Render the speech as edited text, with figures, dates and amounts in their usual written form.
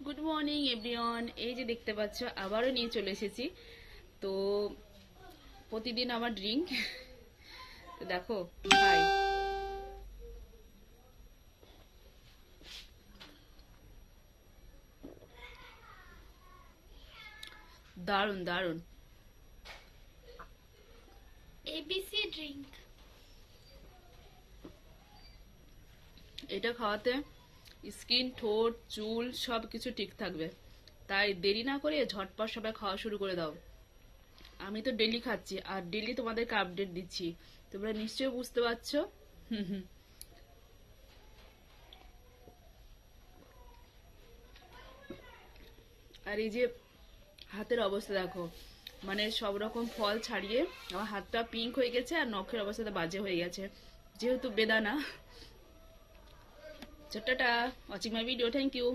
Good morning everyone. এই যে দেখতে পাচ্ছ আবারও নিয়ে চলে এসেছি। তো প্রতিদিন আমার ড্রিঙ্ক দেখো খাই। দারুন দারুন। ABC drink. এটা খাওয়াতে স্কিন, ঠোঁট, চুল সব কিছু ঠিক থাকবে। তাই দেরি না করে ঝটপট সবাই খাওয়া শুরু করে দাও। আমি তো ডেলি খাচ্ছি আর ডেলি তোমাদেরকে আপডেট দিচ্ছি, তোমরা নিশ্চয়ই বুঝতে পারছো। হুম হুম। আর এই যে হাতের অবস্থা দেখো, মানে সব রকম ফল ছাড়িয়ে আমার হাতটা পিঙ্ক হয়ে গেছে আর নখের অবস্থাটা বাজে হয়ে গেছে, যেহেতু বেদানা। ছোট্টটা watching my video, thank you.